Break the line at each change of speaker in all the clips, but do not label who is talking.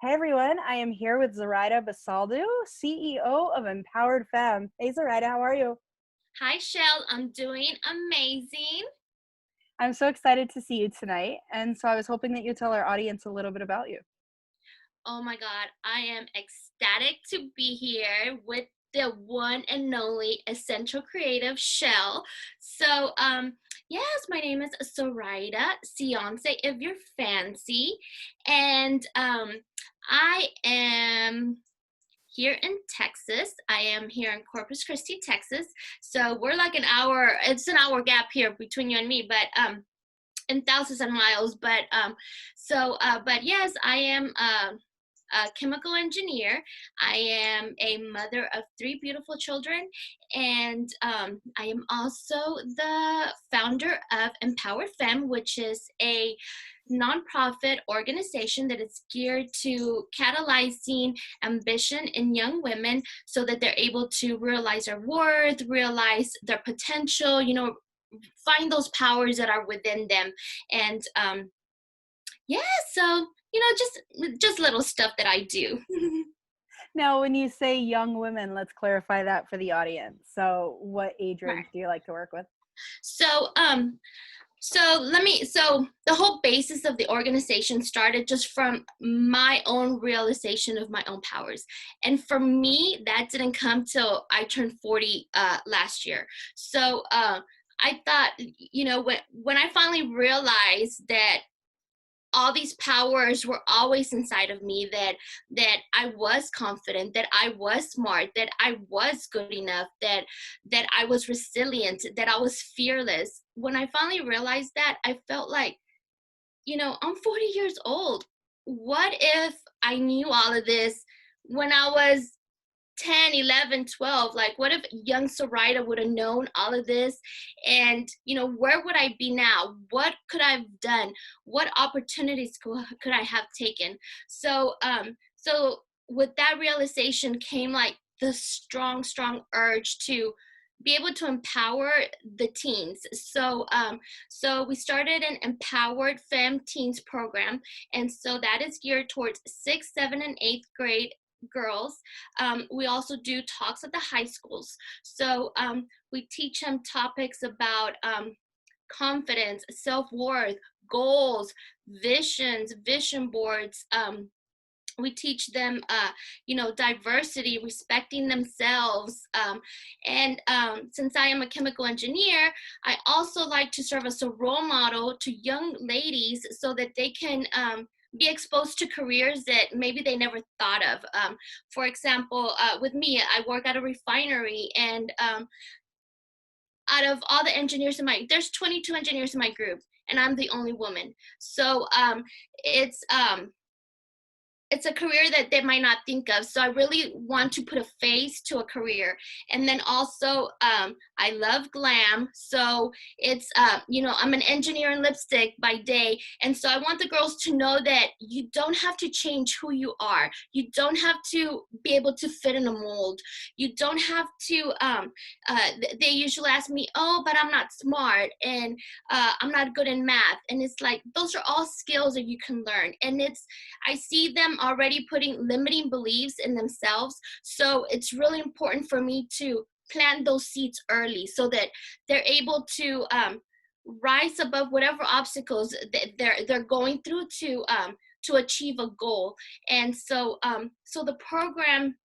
Hey everyone, I am here with Zoraida Basaldu, CEO of Empowered Fem. Hey Zoraida, how are you?
Hi, Shell. I'm doing amazing.
I'm so excited to see you tonight, and so I was hoping that you tell our audience a little bit about you.
Oh my God, I am ecstatic to be here with the one and only essential creative Shell. Yes, my name is Zoraida Zeyonce, if you're fancy, and I am here in Texas. I am here in Corpus Christi, Texas. So we're like an hour. It's an hour gap here between you and me, but in thousands of miles. But yes, I am a chemical engineer. I am a mother of three beautiful children, and I am also the founder of Empowered Fem, which is a nonprofit organization that is geared to catalyzing ambition in young women so that they're able to realize their worth, realize their potential, find those powers that are within them. And yeah, so just little stuff that I do.
Now, when you say young women, let's clarify that for the audience. So, what age
Right.
range do you like to work with?
So so the whole basis of the organization started just from my own realization of my own powers. And for me, that didn't come till I turned 40 last year. I thought, when I finally realized that all these powers were always inside of me, that I was confident, that I was smart, that I was good enough, that I was resilient, that I was fearless. When I finally realized that, I felt like, I'm 40 years old. What if I knew all of this when I was 10, 11, 12? Like, what if young Zoraida would have known all of this? And, where would I be now? What could I have done? What opportunities could I have taken? So with that realization came like the strong, strong urge to be able to empower the teens. So we started an Empowered Fem Teens program, and so that is geared towards sixth, seventh, and eighth grade girls. We also do talks at the high schools. We teach them topics about confidence, self-worth, goals, visions, vision boards. We teach them, diversity, respecting themselves. And since I am a chemical engineer, I also like to serve as a role model to young ladies so that they can be exposed to careers that maybe they never thought of. For example, with me, I work at a refinery, and out of all the engineers there's 22 engineers in my group, and I'm the only woman. It's it's a career that they might not think of. So I really want to put a face to a career. And then also, I love glam. So I'm an engineer in lipstick by day. And so I want the girls to know that you don't have to change who you are. You don't have to be able to fit in a mold. You don't have to, they usually ask me, oh, but I'm not smart, and I'm not good in math. And it's like, those are all skills that you can learn. And I see them already putting limiting beliefs in themselves. So it's really important for me to plant those seeds early so that they're able to rise above whatever obstacles that they're going through to achieve a goal. And so the program,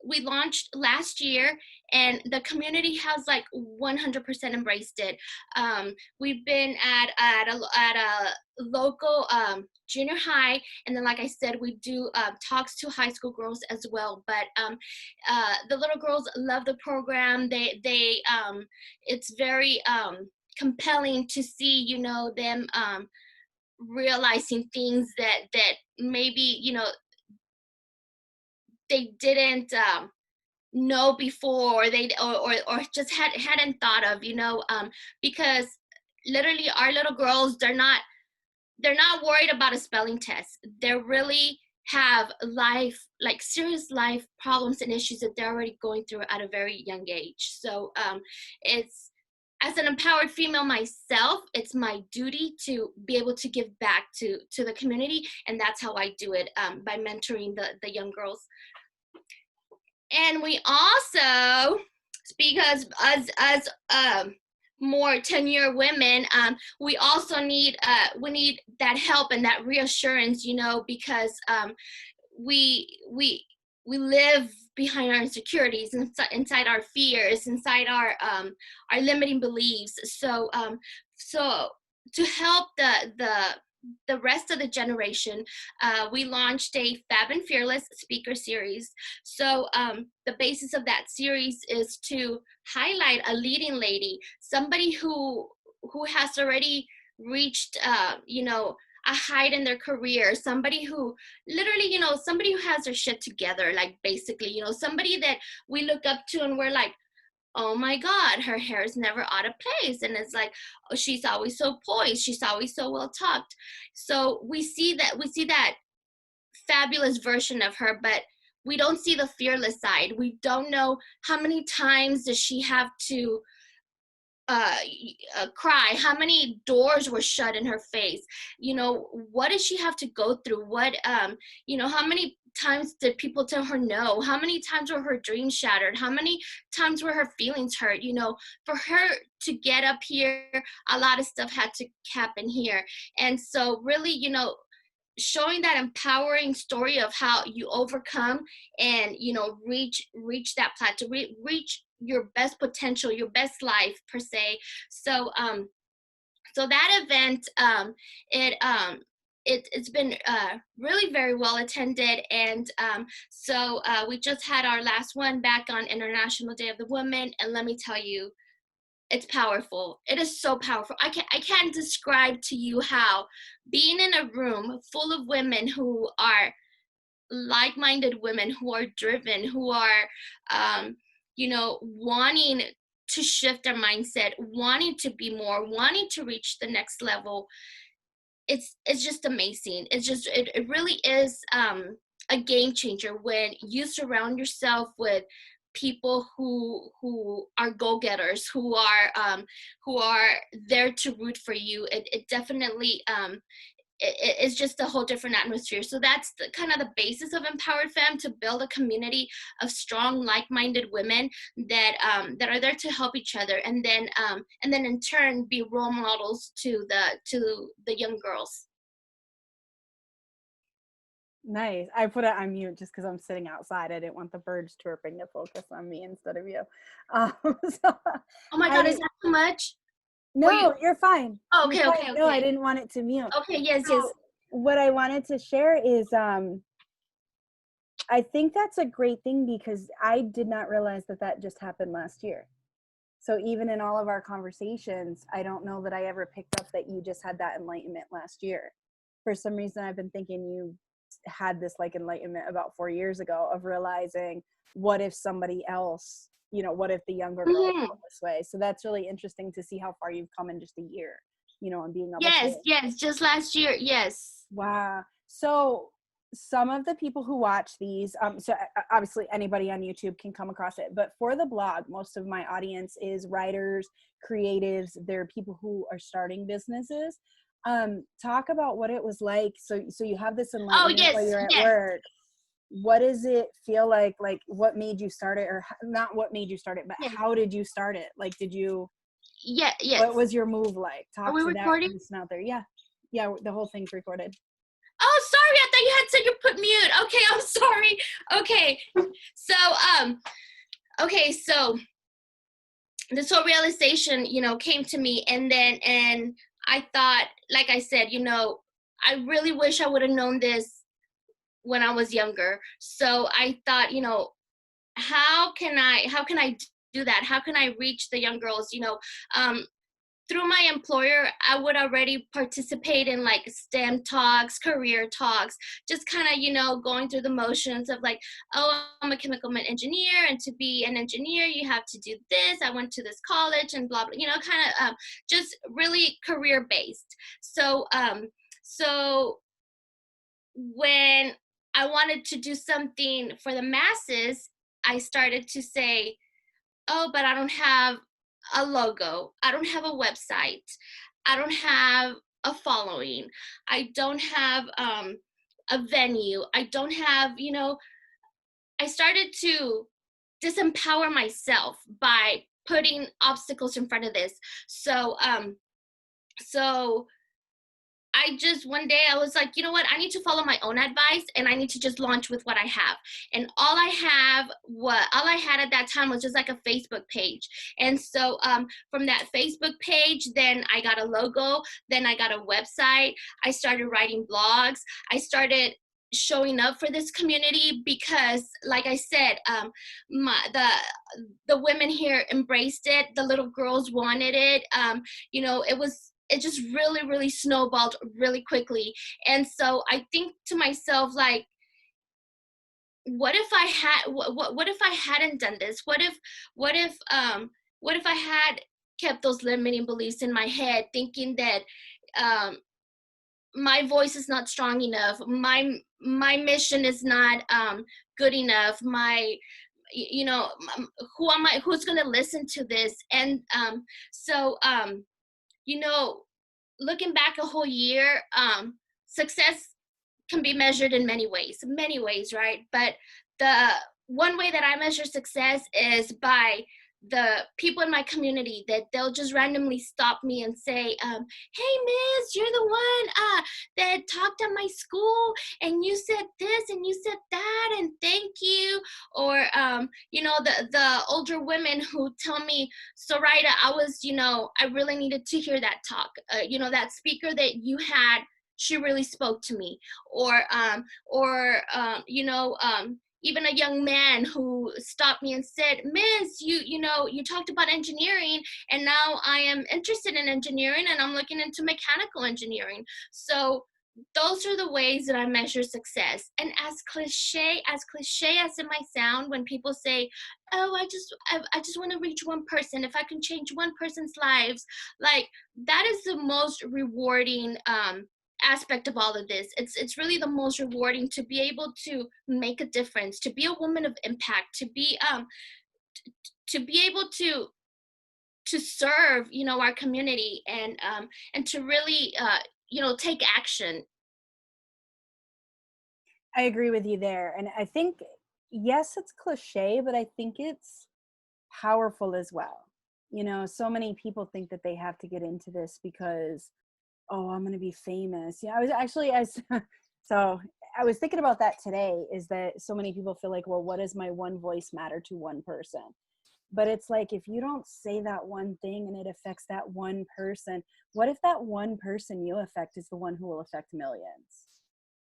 we launched last year, and the community has like 100% embraced it. We've been at a local junior high, and then, like I said, we do talks to high school girls as well. But the little girls love the program. It's very compelling to see, them realizing things that maybe, they didn't know before, or just hadn't thought of, because literally our little girls, they're not worried about a spelling test. They really have life, like serious life problems and issues that they're already going through at a very young age. So it's as an empowered female myself, it's my duty to be able to give back to the community, and that's how I do it, by mentoring the young girls. And we also, because as more tenure women, we also need we need that help and that reassurance, because we we live behind our insecurities, inside our fears, inside our limiting beliefs. So to help the rest of the generation, we launched a Fab and Fearless speaker series. So the basis of that series is to highlight a leading lady, somebody who has already reached, a height in their career, somebody who literally, somebody who has their shit together, like basically, somebody that we look up to and we're like, oh my God, her hair is never out of place. And it's like, oh, she's always so poised. She's always so well tucked. So we see that fabulous version of her, but we don't see the fearless side. We don't know how many times does she have to cry, how many doors were shut in her face, what does she have to go through, how many times did people tell her no, how many times were her dreams shattered, how many times were her feelings hurt, for her to get up here, a lot of stuff had to happen here. And so really, showing that empowering story of how you overcome and reach that plateau, reach your best potential, your best life per se. So that event, it's been really very well attended, and so we just had our last one back on International Day of the Woman, and let me tell you, it's powerful. It is so powerful. I can't describe to you how being in a room full of women who are like-minded women, who are driven, who are wanting to shift their mindset, wanting to be more, wanting to reach the next level. It's just amazing. It really is a game changer when you surround yourself with people who are go-getters, who are there to root for you. It definitely it's just a whole different atmosphere. So that's kind of the basis of Empowered Fem, to build a community of strong, like-minded women that are there to help each other, and then in turn be role models to the young girls.
Nice. I put it on mute just because I'm sitting outside. I didn't want the birds chirping to focus on me instead of you. So
Oh my God, is that too much?
No, you're fine.
Oh,
You're
okay.
fine. No, I didn't want it to mute.
Okay, yes.
What I wanted to share is I think that's a great thing, because I did not realize that just happened last year. So even in all of our conversations, I don't know that I ever picked up that you just had that enlightenment last year. For some reason, I've been thinking you had this like enlightenment about 4 years ago of realizing, what if somebody else, what if the younger girl felt this way? So that's really interesting to see how far you've come in just a year, and being able to.
Yes, just last year. Yes.
Wow. So some of the people who watch these, so obviously anybody on YouTube can come across it, but for the blog, most of my audience is writers, creatives. They're people who are starting businesses. Talk about what it was like. So you have this enlightenment while you're at work. What does it feel like? Like, what made you start it, or not what made you start it, but how did you start it? Like, did you?
Yes.
What was your move like? Talk
Are we
to
recording?
that person out there. Yeah, the whole thing's recorded.
Oh, sorry. I thought you had said you put mute. Okay, I'm sorry. Okay, so this whole realization, came to me, and I thought, like I said, I really wish I would have known this when I was younger. So I thought, how can I do that? How can I reach the young girls? Through my employer, I would already participate in like STEM talks, career talks, just kind of, going through the motions of like, oh, I'm a chemical engineer, and to be an engineer, you have to do this. I went to this college and blah, blah, kind of just really career based. So when I wanted to do something for the masses, I started to say, oh, but I don't have a logo. I don't have a website. I don't have a following. I don't have a venue. I don't have, I started to disempower myself by putting obstacles in front of this. So I just one day I was like, you know what? I need to follow my own advice and I need to just launch with what I have. And all I had at that time was just like a Facebook page. And so from that Facebook page, then I got a logo, then I got a website. I started writing blogs. I started showing up for this community because, like I said, the women here embraced it. The little girls wanted it. It just really, really snowballed really quickly. And so I think to myself, like, what if I had, what if I hadn't done this? What if I had kept those limiting beliefs in my head, thinking that my voice is not strong enough, my mission is not good enough, who am I, who's going to listen to this? And so you know, looking back a whole year, success can be measured in many ways, right? But the one way that I measure success is by the people in my community that they'll just randomly stop me and say, hey, miss, you're the one that talked at my school and you said this and you said that and thank you. Or, the older women who tell me, Zoraida, I really needed to hear that talk. That speaker that you had, she really spoke to me. Even a young man who stopped me and said, miss, you talked about engineering and now I am interested in engineering and I'm looking into mechanical engineering. So those are the ways that I measure success. And as cliche as it might sound, when people say, oh, I just want to reach one person, if I can change one person's lives, like, that is the most rewarding aspect of all of this. It's really the most rewarding to be able to make a difference, to be a woman of impact, to be able to serve, our community, and to really take action.
I agree with you there. And I think, yes, it's cliche, but I think it's powerful as well. So many people think that they have to get into this because, oh, I'm going to be famous. I was actually, so I was thinking about that today, is that so many people feel like, well, what does my one voice matter to one person? But it's like, if you don't say that one thing and it affects that one person, what if that one person you affect is the one who will affect millions?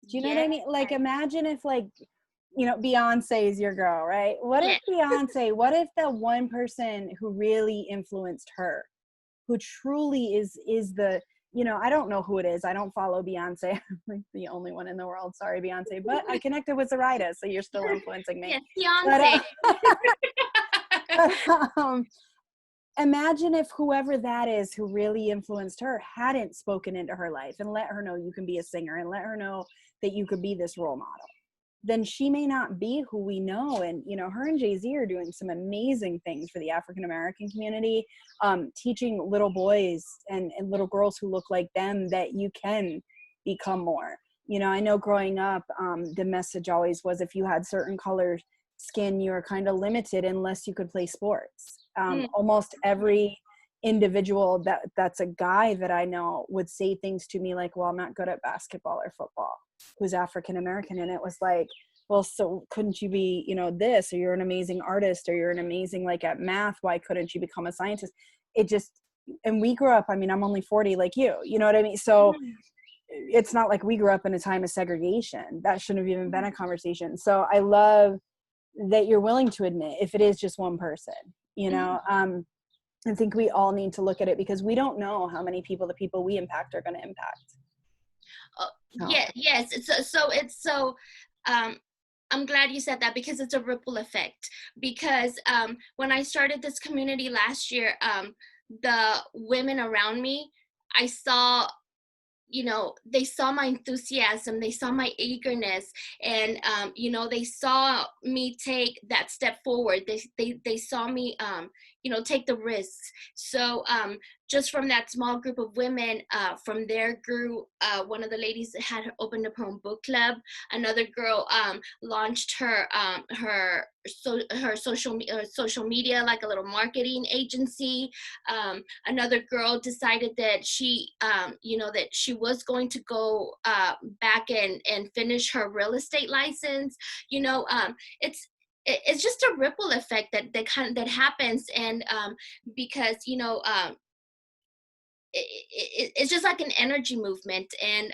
Do you know what I mean? Like, imagine if, like, Beyonce is your girl, right? What if what if the one person who really influenced her, who truly is the, I don't know who it is. I don't follow Beyonce. I'm like the only one in the world. Sorry, Beyonce. But I connected with Zoraida, so you're still influencing me.
Yes, Beyonce.
But, imagine if whoever that is who really influenced her hadn't spoken into her life and let her know you can be a singer and let her know that you could be this role model. Then she may not be who we know. And, her and Jay-Z are doing some amazing things for the African-American community, teaching little boys and little girls who look like them that you can become more. I know growing up, the message always was, if you had certain color skin, you were kind of limited unless you could play sports. Almost every individual that's a guy that I know would say things to me like, well, I'm not good at basketball or football, who's African American. And it was like, well, so couldn't you be, this, or you're an amazing artist, or you're an amazing, like, at math, why couldn't you become a scientist? And we grew up, I mean, I'm only 40 like you know what I mean? So it's not like we grew up in a time of segregation. That shouldn't have even been a conversation. So I love that you're willing to admit if it is just one person, I think we all need to look at it, because we don't know how many people the people we impact are going to impact.
Yes. I'm glad you said that, because it's a ripple effect. Because when I started this community last year, the women around me, I saw they saw my enthusiasm, they saw my eagerness, and they saw me take that step forward. They saw me take the risks. So just from that small group of women, from there grew, one of the ladies that had opened up her own book club. Another girl launched social media, like a little marketing agency. Another girl decided that that she was going to go back and finish her real estate license. It's just a ripple effect that happens. And because it's just like an energy movement. And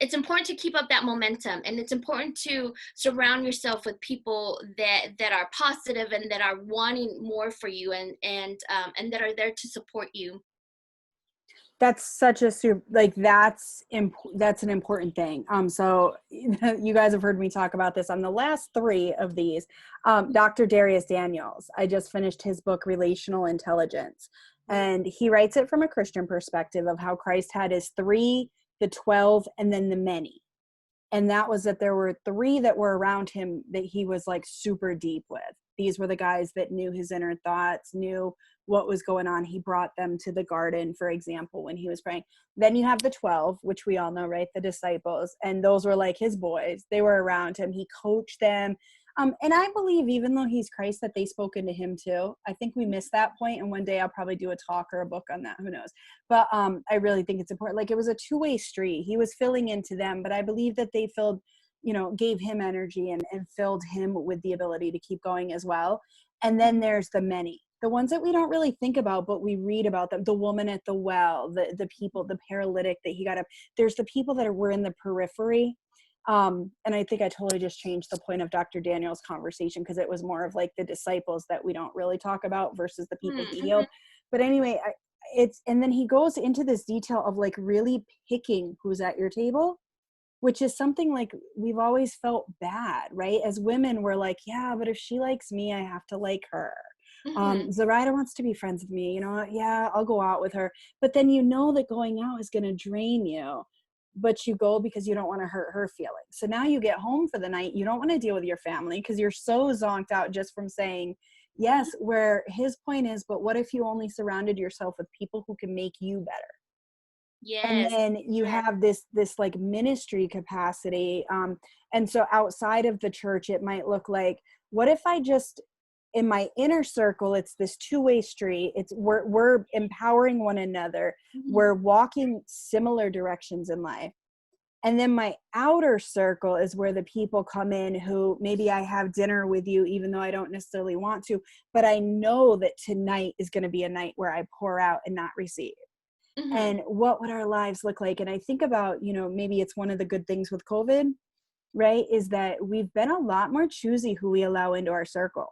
it's important to keep up that momentum, and it's important to surround yourself with people that are positive and that are wanting more for you, and that are there to support you.
That's such a that's an important thing. So you guys have heard me talk about this on the last 3 of these. Dr. Darius Daniels, I just finished his book Relational Intelligence, and he writes it from a Christian perspective of how Christ had his 3, the 12, and then the many. And that was that there were 3 that were around him that he was like super deep with. These were the guys that knew his inner thoughts, knew what was going on. He brought them to the garden, for example, when he was praying. Then you have the 12, which we all know, right? The disciples. And those were like his boys. They were around him. He coached them. And I believe, even though he's Christ, that they spoke into him too. I think we missed that point, and one day I'll probably do a talk or a book on that. Who knows? But I really think it's important. Like, it was a 2-way street. He was filling into them, but I believe that they filled, gave him energy and filled him with the ability to keep going as well. And then there's the many, the ones that we don't really think about, but we read about them. The woman at the well, the people, the paralytic that he got up. There's the people that were in the periphery. And I think I totally just changed the point of Dr. Daniel's conversation, because it was more of like the disciples that we don't really talk about versus the people he healed. But anyway, and then he goes into this detail of like really picking who's at your table, which is something like we've always felt bad, right? As women, we're like, yeah, but if she likes me, I have to like her. Zoraida wants to be friends with me, yeah, I'll go out with her. But then that going out is going to drain you. But you go because you don't want to hurt her feelings. So now you get home for the night. You don't want to deal with your family because you're so zonked out just from saying yes, where his point is, but what if you only surrounded yourself with people who can make you better?
Yes.
And then you have this like ministry capacity. And so outside of the church, it might look like, what if I just, in my inner circle, it's this 2-way street. We're empowering one another. We're walking similar directions in life. And then my outer circle is where the people come in who maybe I have dinner with you, even though I don't necessarily want to, but I know that tonight is going to be a night where I pour out and not receive. And what would our lives look like? And I think about, maybe it's one of the good things with COVID, right? Is that we've been a lot more choosy who we allow into our circle.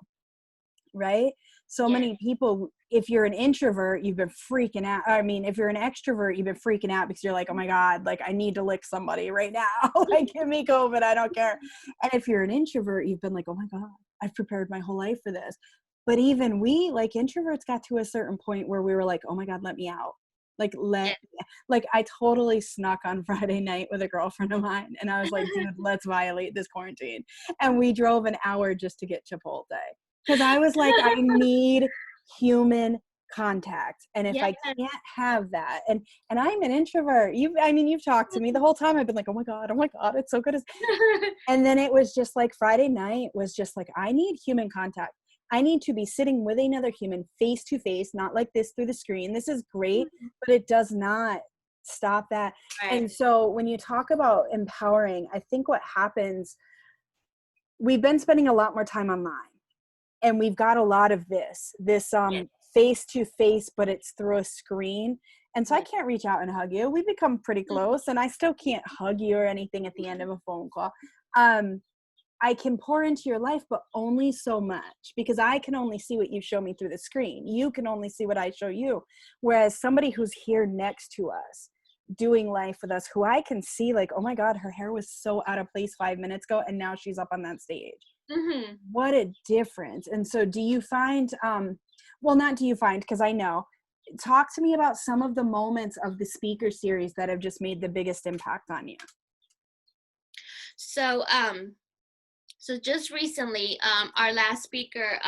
Right? So many people, if you're an introvert, you've been freaking out. I mean, if you're an extrovert, you've been freaking out because you're like, oh my God, like I need to lick somebody right now. Like, give me COVID, I don't care. And if you're an introvert, you've been like, oh my God, I've prepared my whole life for this. But even we, like introverts, got to a certain point where we were like, oh my God, let me out. Like I totally snuck on Friday night with a girlfriend of mine. And I was like, dude, let's violate this quarantine. And we drove an hour just to get Chipotle. Because I was like, I need human contact. And if I can't have that, and I'm an introvert, you've talked to me the whole time. I've been like, oh my God, it's so good. And then it was just like Friday night was just like, I need human contact. I need to be sitting with another human face to face, not like this through the screen. This is great, but it does not stop that. Right. And so when you talk about empowering, I think what happens, we've been spending a lot more time online. And we've got a lot of this face to face, but it's through a screen. And so I can't reach out and hug you. We become pretty close, and I still can't hug you or anything at the end of a phone call. I can pour into your life, but only so much, because I can only see what you show me through the screen. You can only see what I show you. Whereas somebody who's here next to us, doing life with us, who I can see like, oh my God, her hair was so out of place 5 minutes ago, and now she's up on that stage. What a difference. And so do you find, well, not do you find, because I know, talk to me about some of the moments of the speaker series that have just made the biggest impact on you.
So so just recently, our last speaker,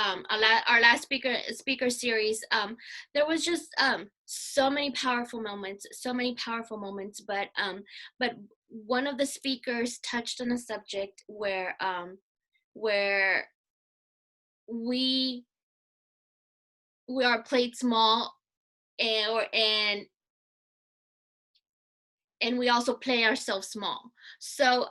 speaker series, there was just so many powerful moments, but one of the speakers touched on a subject where we are played small, and we also play ourselves small. So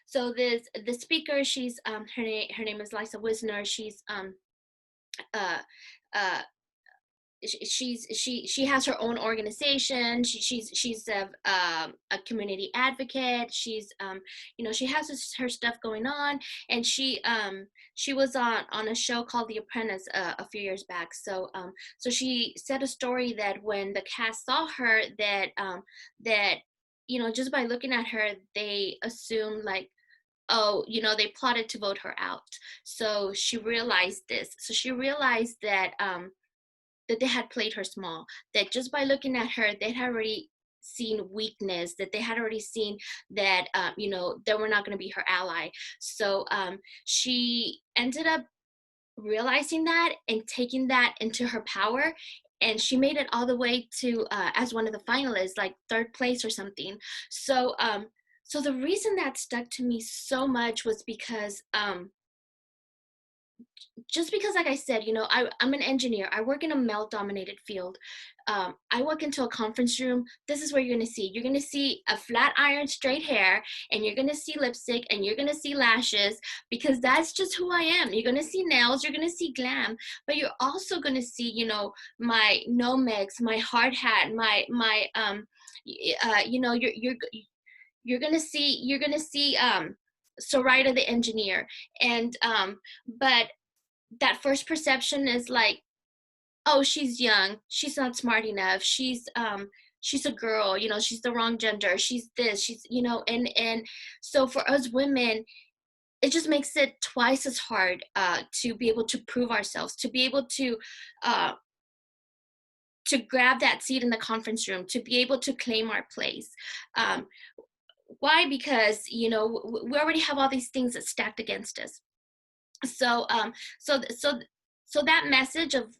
the speaker, she's her name is Lisa Wisner. She's uh uh she has her own organization. She's a community advocate. She's she has her stuff going on, and she was on a show called The Apprentice a few years back. So so she said a story that when the cast saw her, that just by looking at her, they assumed like, oh, they plotted to vote her out. So she realized this. So she realized that that they had played her small, that just by looking at her, they had already seen weakness, that they had already seen that, they were not going to be her ally. So she ended up realizing that and taking that into her power. And she made it all the way to as one of the finalists, like third place or something. So so the reason that stuck to me so much was because just because, like I said, I'm an engineer. I work in a male-dominated field. I walk into a conference room. This is where you're going to see. You're going to see a flat iron, straight hair, and you're going to see lipstick, and you're going to see lashes, because that's just who I am. You're going to see nails. You're going to see glam, but you're also going to see, my Nomex, my hard hat, you're going to see Zoraida the engineer, and but that first perception is like, oh, she's young, she's not smart enough, she's a girl, she's the wrong gender, she's this, she's, and so for us women, it just makes it twice as hard to be able to prove ourselves, to be able to grab that seat in the conference room, to be able to claim our place. Why? Because we already have all these things that stacked against us. So so that message of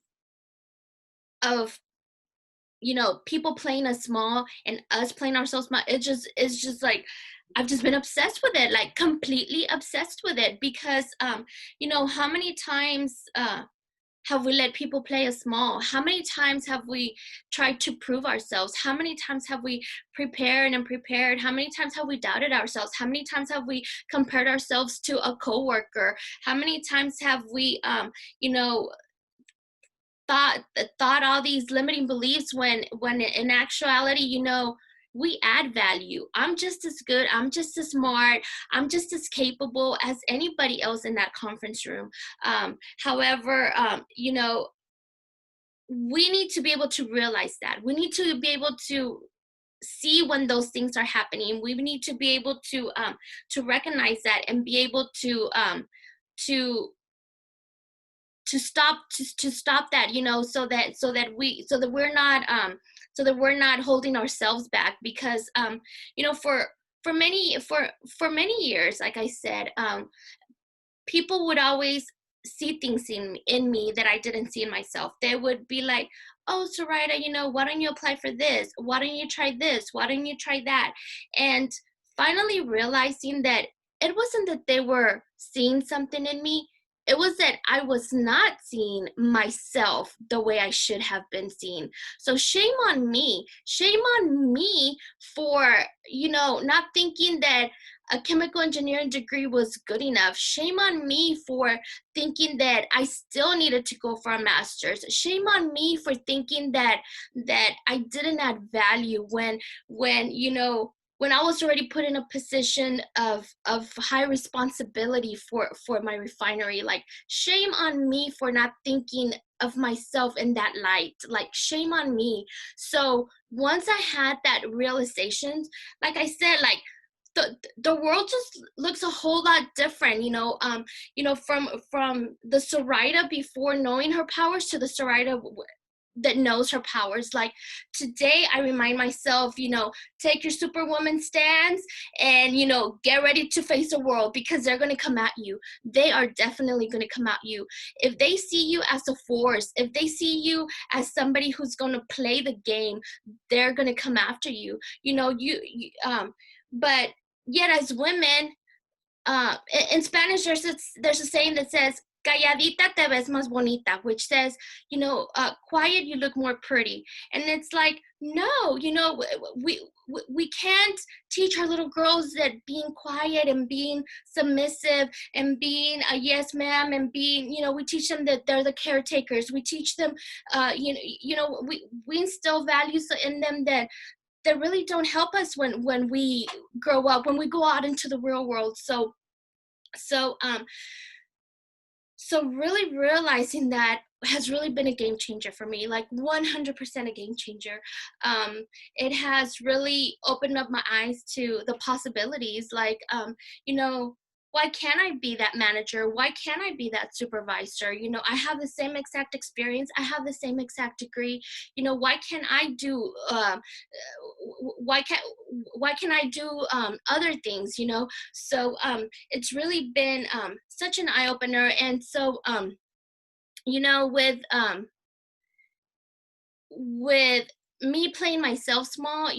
people playing us small and us playing ourselves small, it's just like, I've just been obsessed with it, like completely obsessed with it, because how many times have we let people play us small? How many times have we tried to prove ourselves? How many times have we prepared and prepared? How many times have we doubted ourselves? How many times have we compared ourselves to a coworker? How many times have we, thought all these limiting beliefs, when in actuality, we add value. I'm just as good, I'm just as smart, I'm just as capable as anybody else in that conference room. However, we need to be able to realize that. We need to be able to see when those things are happening. We need to be able to recognize that, and be able to stop that, so that we're not holding ourselves back. Because for many years, like I said, people would always see things in me that I didn't see in myself. They would be like, oh, Zoraida, why don't you apply for this? Why don't you try this? Why don't you try that? And finally realizing that it wasn't that they were seeing something in me, it was that I was not seeing myself the way I should have been seen. So shame on me. Shame on me for, not thinking that a chemical engineering degree was good enough. Shame on me for thinking that I still needed to go for a master's. Shame on me for thinking that I didn't add value when I was already put in a position of high responsibility for my refinery. Like, shame on me for not thinking of myself in that light. Like, shame on me. So once I had that realization, like I said, like, the world just looks a whole lot different, from the Zoraida before knowing her powers to the Zoraida that knows her powers. Like today, I remind myself, take your superwoman stance and, get ready to face the world, because they're going to come at you. They are definitely going to come at you. If they see you as a force, if they see you as somebody who's going to play the game, they're going to come after you. But yet as women, in Spanish, there's a saying that says, calladita te ves más bonita, which says, quiet, you look more pretty. And it's like, no, we can't teach our little girls that being quiet and being submissive and being a yes ma'am and being, we teach them that they're the caretakers. We teach them, we instill values in them that really don't help us when we grow up, when we go out into the real world. So really realizing that has really been a game changer for me, like 100% a game changer. It has really opened up my eyes to the possibilities, like, why can't I be that manager? Why can't I be that supervisor? I have the same exact experience. I have the same exact degree. Why can't I do, why can't I do other things, So it's really been such an eye-opener. And so, with me playing myself small,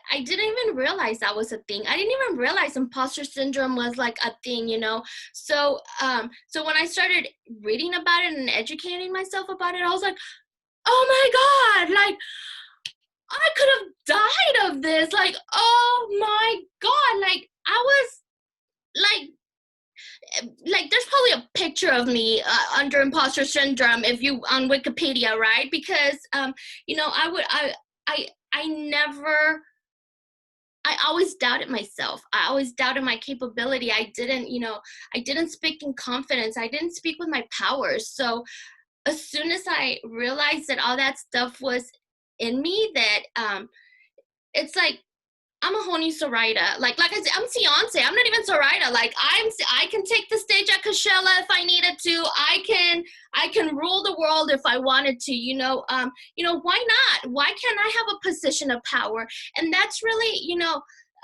I didn't even realize that was a thing. I didn't even realize imposter syndrome was like a thing, So when I started reading about it and educating myself about it, I was like, oh my God, like I could have died of this. Like, oh my God, like I was like there's probably a picture of me under imposter syndrome if you on Wikipedia, right? Because I always doubted myself. I always doubted my capability. I didn't speak in confidence. I didn't speak with my powers. So as soon as I realized that all that stuff was in me, that it's like I'm a whole new Zoraida. Like I said, I'm Zeyonce. I'm not even Zoraida. Like I can take the stage at Coachella if I needed to. I can rule the world if I wanted to. Why not? Why can't I have a position of power? And that's really,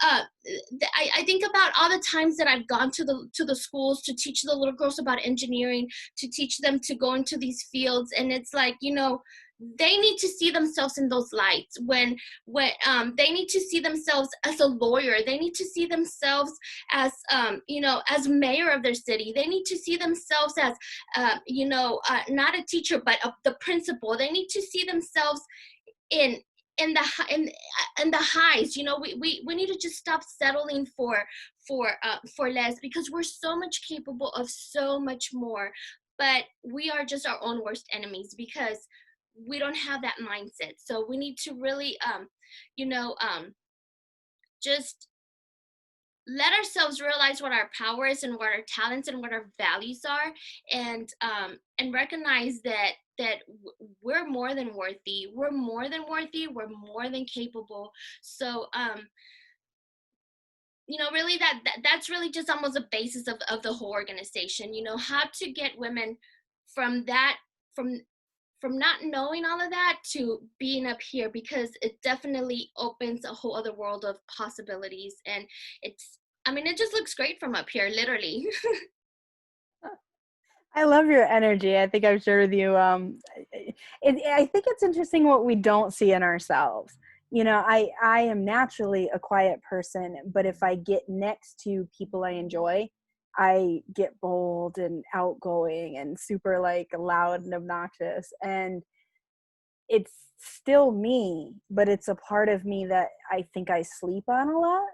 I think about all the times that I've gone to the schools to teach the little girls about engineering, to teach them to go into these fields, and it's like, they need to see themselves in those lights. When they need to see themselves as a lawyer. They need to see themselves as as mayor of their city. They need to see themselves as not a teacher but the principal. They need to see themselves in the highs. We need to just stop settling for less, because we're so much capable of so much more, but we are just our own worst enemies because we don't have that mindset. So we need to really just let ourselves realize what our power is and what our talents and what our values are, and recognize that we're more than worthy. We're more than worthy. We're more than capable. So really that's really just almost the basis of the whole organization. How to get women from not knowing all of that to being up here, because it definitely opens a whole other world of possibilities. And it just looks great from up here, literally.
I love your energy. I think I've shared with you. I think it's interesting what we don't see in ourselves. I am naturally a quiet person, but if I get next to people I enjoy, I get bold and outgoing and super like loud and obnoxious. And it's still me, but it's a part of me that I think I sleep on a lot.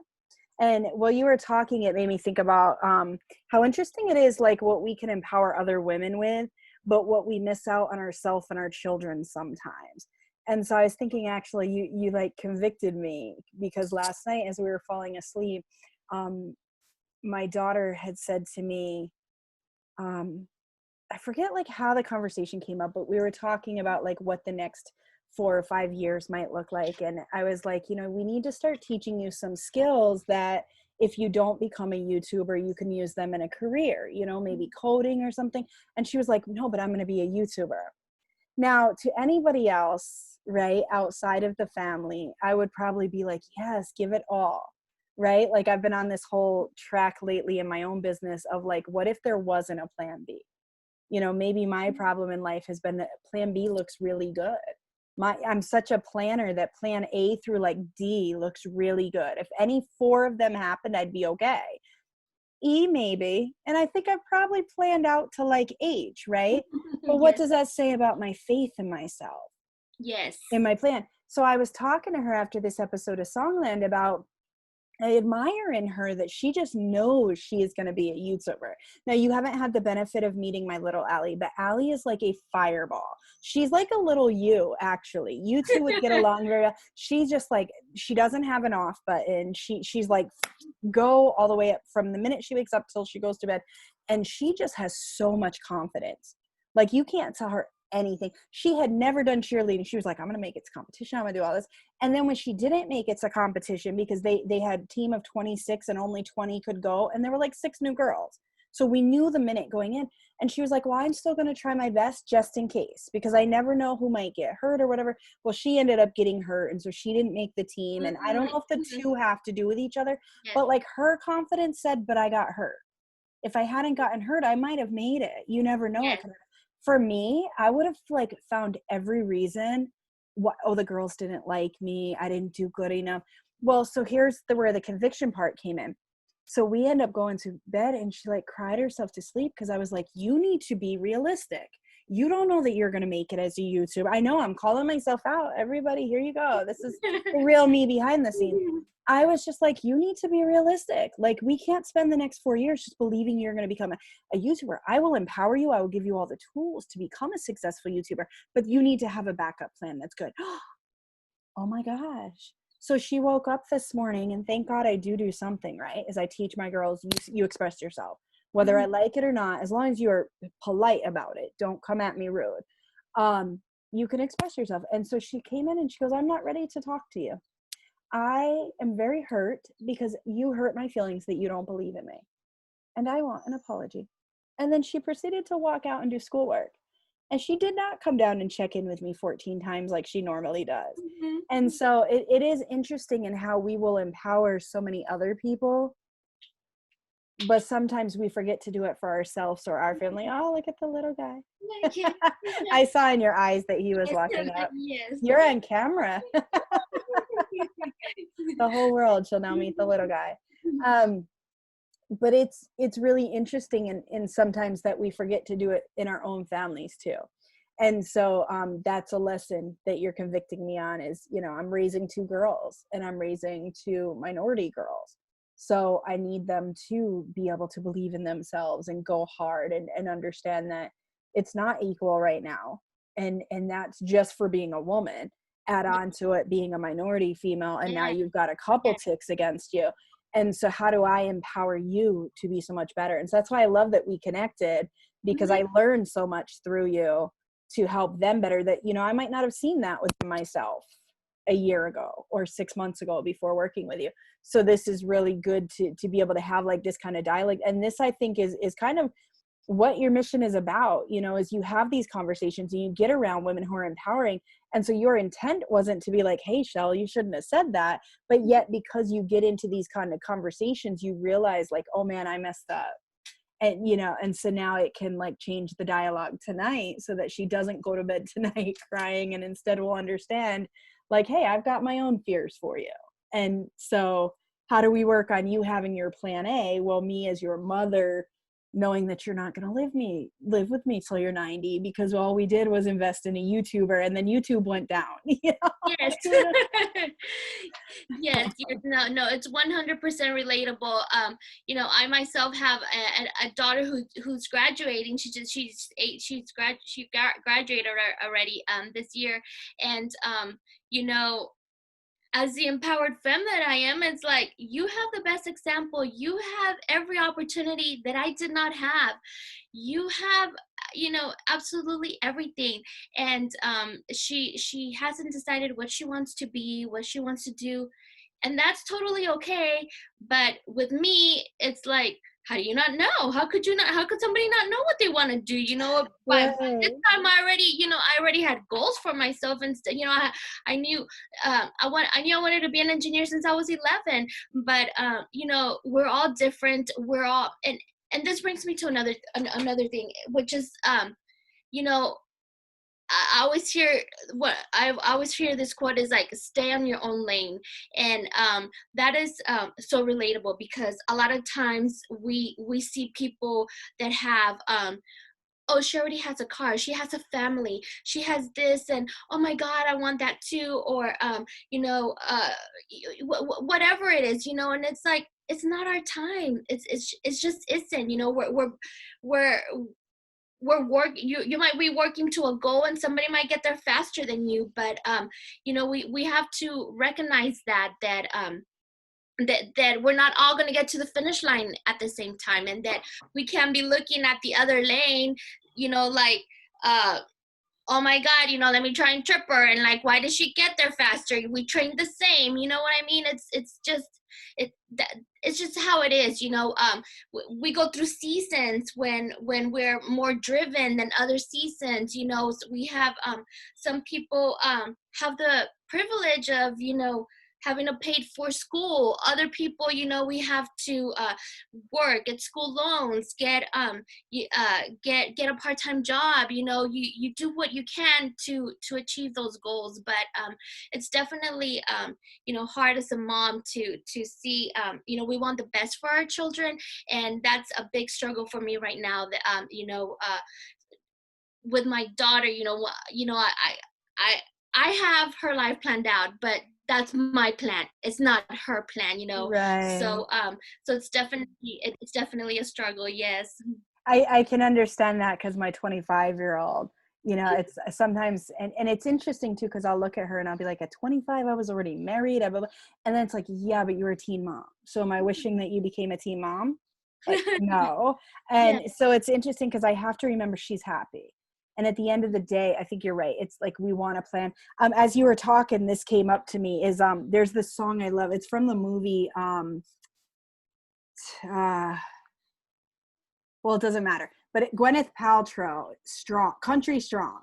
And while you were talking, it made me think about how interesting it is, like what we can empower other women with, but what we miss out on ourselves and our children sometimes. And so I was thinking, actually, you like convicted me, because last night as we were falling asleep, my daughter had said to me, I forget like how the conversation came up, but we were talking about like what the next 4 or 5 years might look like. And I was like, we need to start teaching you some skills that if you don't become a YouTuber, you can use them in a career, maybe coding or something. And she was like, no, but I'm going to be a YouTuber. Now, to anybody else, right, outside of the family, I would probably be like, yes, give it all, right? Like I've been on this whole track lately in my own business of like, what if there wasn't a plan B? You know, maybe my problem in life has been that plan B looks really good. I'm such a planner that plan A through like D looks really good. If any four of them happened, I'd be okay. E maybe, and I think I've probably planned out to like H, right? But what
Yes.
does that say about my faith in myself,
Yes.
in my plan? So I was talking to her after this episode of Songland about, I admire in her that she just knows she is going to be a YouTuber. Now, you haven't had the benefit of meeting my little Allie, but Allie is like a fireball. She's like a little you, actually. You two would get along very well. She's just like, she doesn't have an off button. She's like, go all the way up from the minute she wakes up till she goes to bed. And she just has so much confidence. Like, you can't tell her anything. She had never done cheerleading. She was like, I'm going to make it to competition. I'm going to do all this. And then when she didn't make it to competition, because they had a team of 26 and only 20 could go, and there were like 6 new girls. So we knew the minute going in, and she was like, well, I'm still going to try my best just in case, because I never know who might get hurt or whatever. Well, she ended up getting hurt, and so she didn't make the team. And I don't know if the two have to do with each other,
Yes.
but like her confidence said, but I got hurt. If I hadn't gotten hurt, I might have made it. You never know.
Yes.
For me, I would have like found every reason. Oh, the girls didn't like me. I didn't do good enough. Well, so here's where the conviction part came in. So we end up going to bed, and she like cried herself to sleep because I was like, you need to be realistic. You don't know that you're going to make it as a YouTuber. I know I'm calling myself out. Everybody, here you go. This is the real me behind the scenes. I was just like, you need to be realistic. Like, we can't spend the next 4 years just believing you're going to become a YouTuber. I will empower you. I will give you all the tools to become a successful YouTuber, but you need to have a backup plan that's good. Oh my gosh. So she woke up this morning, and thank God I do something, right? As I teach my girls, you express yourself, whether I like it or not, as long as you're polite about it. Don't come at me rude. You can express yourself. And so she came in and she goes, I'm not ready to talk to you. I am very hurt because you hurt my feelings that you don't believe in me. And I want an apology. And then she proceeded to walk out and do schoolwork. And she did not come down and check in with me 14 times like she normally does. And so it is interesting in how we will empower so many other people, but sometimes we forget to do it for ourselves or our family. Oh, look at the little guy. I saw in your eyes that he was walking up.
Yes.
You're on camera. The whole world shall now meet the little guy. But it's really interesting in sometimes that we forget to do it in our own families too. And so that's a lesson that you're convicting me on is, you know, I'm raising 2 girls and I'm raising 2 minority girls. So I need them to be able to believe in themselves and go hard and understand that it's not equal right now. And that's just for being a woman. Add on to it being a minority female, and now you've got a couple ticks against you. And so how do I empower you to be so much better? And so that's why I love that we connected, because I learned so much through you to help them better that, you know, I might not have seen that with myself a year ago or 6 months ago before working with you. So this is really good to be able to have like this kind of dialogue. And this, I think, is kind of what your mission is about, you know, is you have these conversations and you get around women who are empowering. And so your intent wasn't to be like, hey, Shell, you shouldn't have said that. But yet, because you get into these kind of conversations, you realize like, oh man, I messed up. And, you know, and so now it can like change the dialogue tonight so that she doesn't go to bed tonight crying, and instead will understand like, hey, I've got my own fears for you. And so how do we work on you having your plan A? Well, me as your mother, knowing that you're not going to live with me till you're 90, because all we did was invest in a YouTuber, and then YouTube went down. You know?
Yes. Yes. No, it's 100% relatable. You know, I myself have a daughter who's graduating. She graduated already this year, and you know, as the empowered femme that I am, it's like, you have the best example. You have every opportunity that I did not have. You have, you know, absolutely everything. And she hasn't decided what she wants to be, what she wants to do. And that's totally okay. But with me, it's like, how do you not know? How could somebody not know what they want to do? By this
Right.
time I already had goals for myself, and I knew I knew I wanted to be an engineer since I was 11. But we're all different. We're all, and this brings me to another thing, which is you know I always hear I always hear this quote is like, stay on your own lane. And that is so relatable, because a lot of times we see people that have oh, she already has a car, she has a family, she has this, and oh my god, I want that too. Or whatever it is, and it's like, it's not our time. It's just isn't. We're you might be working to a goal, and somebody might get there faster than you. But we have to recognize that we're not all going to get to the finish line at the same time, and that we can be looking at the other lane, like, oh my god, let me try and trip her, and like, why did she get there faster? We trained the same, you know what I mean? It's just it's just how it is. We go through seasons when we're more driven than other seasons. So we have some people have the privilege of having a paid for school. Other people, we have to work, get school loans, get a part-time job. You do what you can to achieve those goals. But it's definitely hard as a mom to see. We want the best for our children, and that's a big struggle for me right now. That with my daughter, I I have her life planned out, but that's my plan. It's not her plan.
Right.
So it's definitely a struggle. Yes.
I can understand that, because my 25-year-old, it's sometimes, and it's interesting too, because I'll look at her and I'll be like, at 25, I was already married, blah, blah, blah. And then it's like, yeah, but you were a teen mom. So am I wishing that you became a teen mom? Like, no.
Yeah.
And so it's interesting, because I have to remember she's happy. And at the end of the day, I think you're right. It's like, we want to plan. As you were talking, this came up to me, is there's this song I love. It's from the movie, uh, well, it doesn't matter. But Gwyneth Paltrow, Country Strong.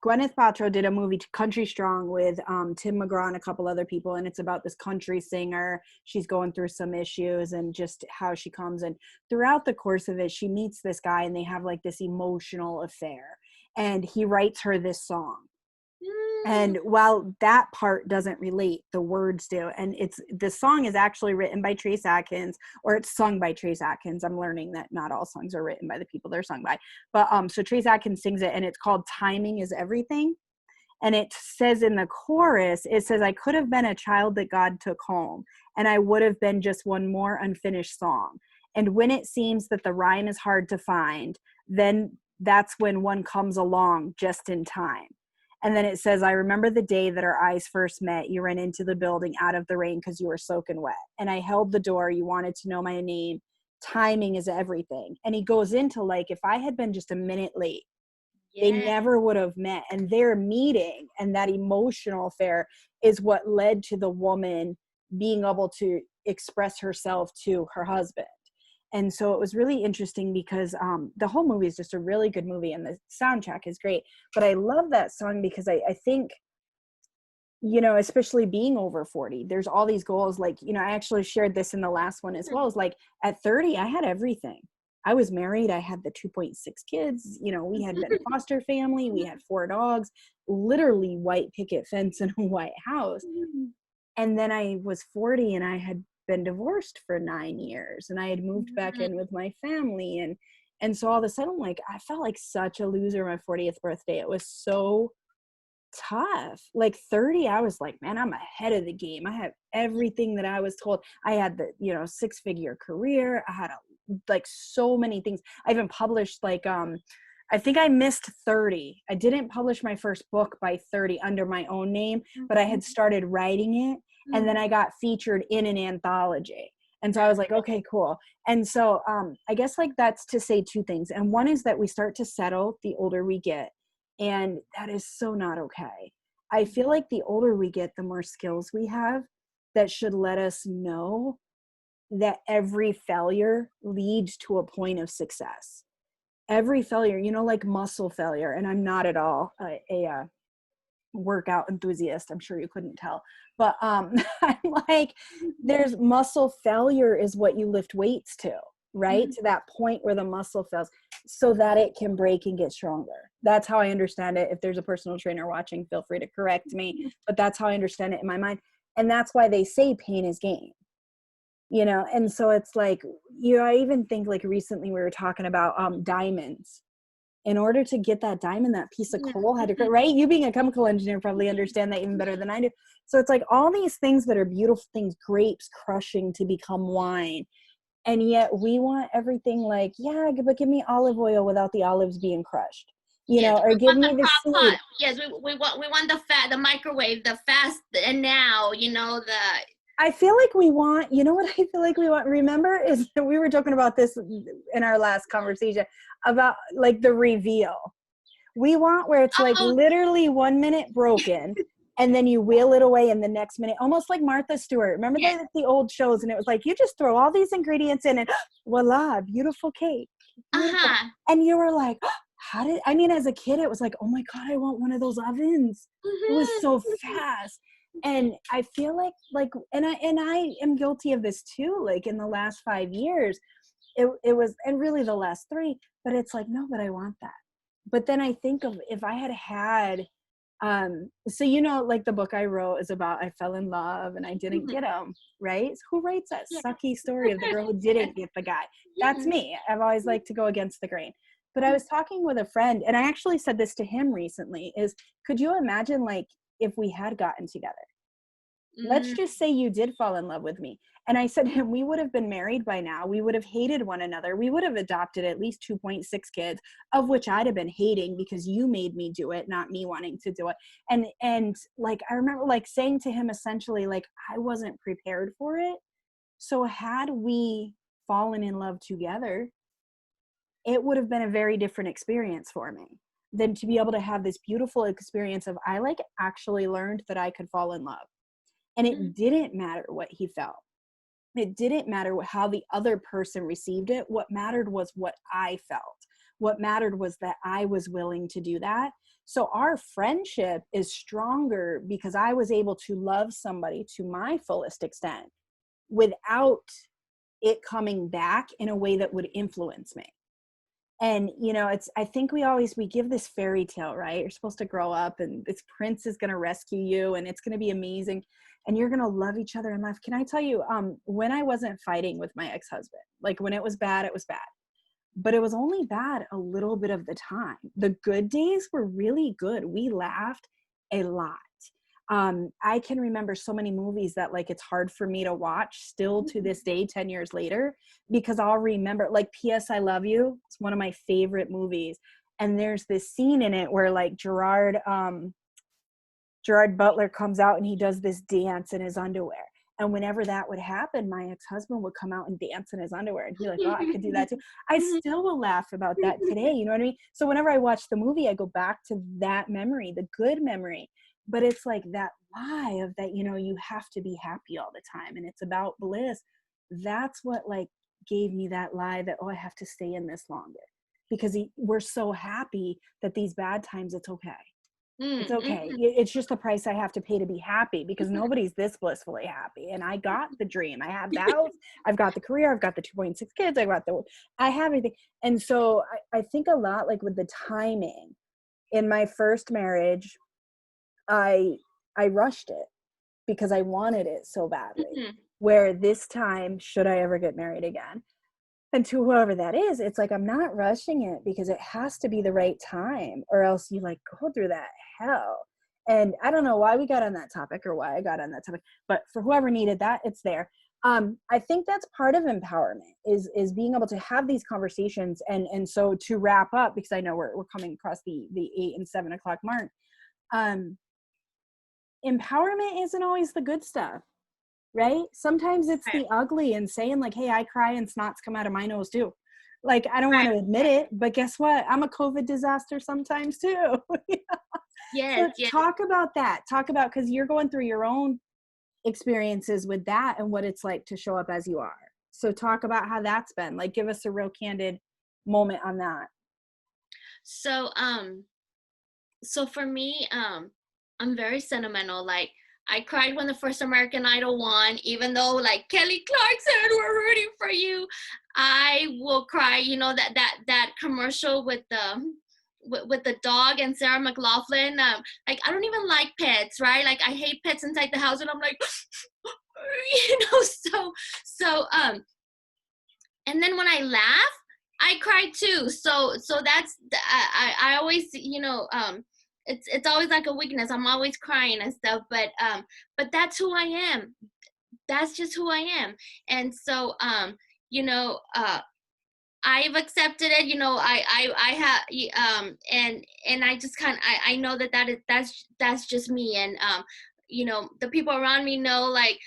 Gwyneth Paltrow did a movie, Country Strong, with Tim McGraw and a couple other people, and it's about this country singer. She's going through some issues, and just how she comes. And throughout the course of it, she meets this guy, and they have like this emotional affair. And he writes her this song. And while that part doesn't relate, the words do. And the song is actually written by Trace Atkins, or it's sung by Trace Atkins. I'm learning that not all songs are written by the people they're sung by. But so Trace Atkins sings it, and it's called Timing is Everything. And it says in the chorus, it says, I could have been a child that God took home, and I would have been just one more unfinished song. And when it seems that the rhyme is hard to find, then that's when one comes along just in time. And then it says, I remember the day that our eyes first met. You ran into the building out of the rain because you were soaking wet. And I held the door. You wanted to know my name. Timing is everything. And he goes into like, if I had been just a minute late, they
Yeah.
never would have met. And their meeting and that emotional affair is what led to the woman being able to express herself to her husband. And so it was really interesting, because the whole movie is just a really good movie, and the soundtrack is great. But I love that song because I think, especially being over 40, there's all these goals. Like, I actually shared this in the last one as well. Is like, at 30, I had everything. I was married. I had the 2.6 kids. We had been a foster family. We had 4 dogs, literally white picket fence and a white house. And then I was 40, and I had been divorced for 9 years, and I had moved back in with my family. And so all of a sudden, like, I felt like such a loser my 40th birthday. It was so tough. Like 30, I was like, man, I'm ahead of the game. I have everything that I was told. I had the 6-figure career. I had like so many things. I even published like I think I missed 30. I didn't publish my first book by 30 under my own name, but I had started writing it, and then I got featured in an anthology. And so I was like, okay, cool. And so I guess like that's to say 2 things. And one is that we start to settle the older we get. And that is so not okay. I feel like the older we get, the more skills we have that should let us know that every failure leads to a point of success. Every failure, you know, like muscle failure, and I'm not at all a workout enthusiast. I'm sure you couldn't tell, but I'm like, there's muscle failure is what you lift weights to, right? To that point where the muscle fails so that it can break and get stronger. That's how I understand it. If there's a personal trainer watching, feel free to correct me, but that's how I understand it in my mind. And that's why they say pain is gain, you know? And so it's like, you know, I even think like recently we were talking about diamonds. In order to get that diamond, that piece of coal had to, right? You being a chemical engineer probably understand that even better than I do. So it's like all these things that are beautiful things, grapes crushing to become wine. And yet we want everything like, yeah, but give me olive oil without the olives being crushed, you
Yes,
know, or
we
give
want the
me the
crock
seed.
pot. Yes, we want the fat, the microwave, the fast and now, you know, the
I feel like we want, you know what I feel like we want? Remember is that we were talking about this in our last conversation about like the reveal. We want where it's like
oh
literally 1 minute broken and then you wheel it away in the next minute, almost like Martha Stewart. Remember
yes,
the old shows and it was like, you just throw all these ingredients in and voila, beautiful cake, beautiful.
uh-huh.
And you were like, I mean, as a kid, it was like, oh my God, I want one of those ovens. It was so fast. And I feel like, and I am guilty of this too. Like in the last 5 years, it was, and really the last 3, but it's like, no, but I want that. But then I think of if I had so you know, like the book I wrote is about I fell in love and I didn't get him, right? So who writes that
Yeah.
sucky story of the girl who didn't get the guy? That's
Yeah.
me. I've always liked to go against the grain. But I was talking with a friend and I actually said this to him recently is could you imagine like if we had gotten together? Let's
Mm,
just say you did fall in love with me. And I said, we would have been married by now. We would have hated one another. We would have adopted at least 2.6 kids, of which I'd have been hating because you made me do it, not me wanting to do it. And like, I remember like saying to him essentially, like, I wasn't prepared for it. So had we fallen in love together, it would have been a very different experience for me than to be able to have this beautiful experience of I like actually learned that I could fall in love. And
mm,
it didn't matter what he felt. It didn't matter how the other person received it. What mattered was what I felt. What mattered was that I was willing to do that. So our friendship is stronger because I was able to love somebody to my fullest extent without it coming back in a way that would influence me. And you know, it's I think we give this fairy tale, right? You're supposed to grow up and this prince is going to rescue you and it's going to be amazing and you're going to love each other in life. Can I tell you, when I wasn't fighting with my ex-husband, like when it was bad, but it was only bad a little bit of the time. The good days were really good. We laughed a lot. I can remember so many movies that like it's hard for me to watch still to this day 10 years later because I'll remember like PS I Love You. It's one of my favorite movies. And there's this scene in it where like Gerard Butler comes out and he does this dance in his underwear. And whenever that would happen, my ex-husband would come out and dance in his underwear and be like, oh, I could do that too. I still will laugh about that today. You know what I mean? So whenever I watch the movie, I go back to that memory, the good memory. But it's like that lie of that, you know, you have to be happy all the time. And it's about bliss. That's what like gave me that lie that, oh, I have to stay in this longer. Because we're so happy that these bad times, it's okay. It's okay. It's just the price I have to pay to be happy because nobody's this blissfully happy. And I got the dream. I have the house. I've got the career. I've got the 2.6 kids. I have everything. And so I think a lot like with the timing in my first marriage, I rushed it because I wanted it so badly. Where this time, should I ever get married again? And to whoever that is, it's like, I'm not rushing it because it has to be the right time or else you like go through that hell. And I don't know why we got on that topic or why I got on that topic, but for whoever needed that, it's there. I think that's part of empowerment is being able to have these conversations. And so to wrap up, because I know we're coming across the 8 and 7 o'clock mark, empowerment isn't always the good stuff. Right? Sometimes it's
right,
the ugly and saying like, hey, I cry and snots come out of my nose too. Like, I don't want
right.
to admit it, but guess what? I'm a COVID disaster sometimes too.
Yes,
So
yes.
talk about that. Talk about, because you're going through your own experiences with that and what it's like to show up as you are. So talk about how that's been. Like, give us a real candid moment on that.
So so for me, I'm very sentimental. Like, I cried when the first American Idol won, even though like Kelly Clarkson, we're rooting for you. I will cry. You know, that commercial with the dog and Sarah McLachlan. Like, I don't even like pets, right? Like, I hate pets inside the house, and I'm like, you know, and then when I laugh, I cry too. So that's I always, you know, it's always like a weakness. I'm always crying and stuff, but that's who I am. That's just who I am. And so you know, I've accepted it. You know, I have and I just I know that's just me. And you know, the people around me know, like,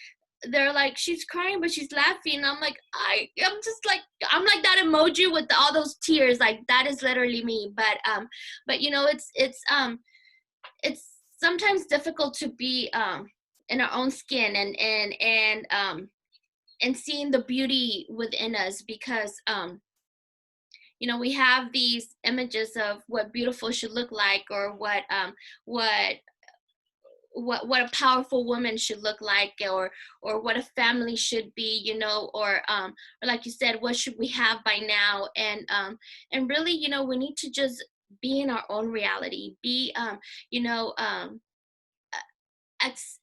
they're like, she's crying but she's laughing. I'm like, I'm just like, I'm like that emoji with all those tears. Like, that is literally me. But you know, it's sometimes difficult to be in our own skin and seeing the beauty within us, because you know, we have these images of what beautiful should look like, or what what a powerful woman should look like, or what a family should be, you know, or like you said, what should we have by now. And really, you know, we need to just be in our own reality, be you know,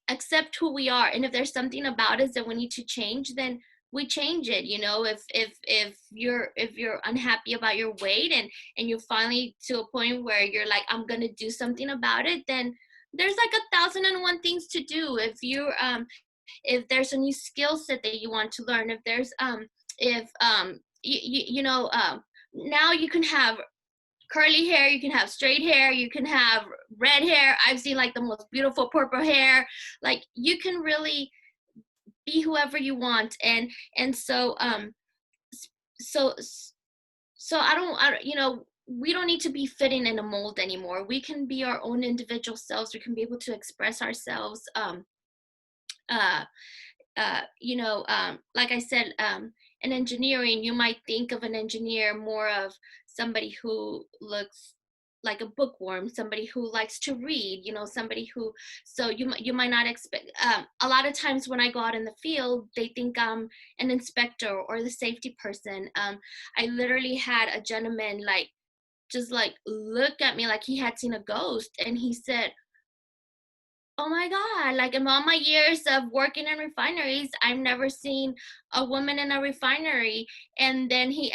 accept who we are. And if there's something about us that we need to change, then we change it. You know, if you're unhappy about your weight, and you're finally to a point where you're like, I'm gonna do something about it, then there's like 1,001 things to do. If there's a new skill set that you want to learn, if there's if you know, now you can have curly hair, you can have straight hair, you can have red hair. I've seen like the most beautiful purple hair. Like, you can really be whoever you want. And so so so I don't, you know, we don't need to be fitting in a mold anymore. We can be our own individual selves. We can be able to express ourselves. Uh you know, like I said, in engineering, you might think of an engineer more of somebody who looks like a bookworm, somebody who likes to read, you know, somebody who, so you might not expect, a lot of times when I go out in the field, they think I'm an inspector or the safety person. I literally had a gentleman, like, just like look at me like he had seen a ghost, and he said, oh my God, like, in all my years of working in refineries, I've never seen a woman in a refinery. And then he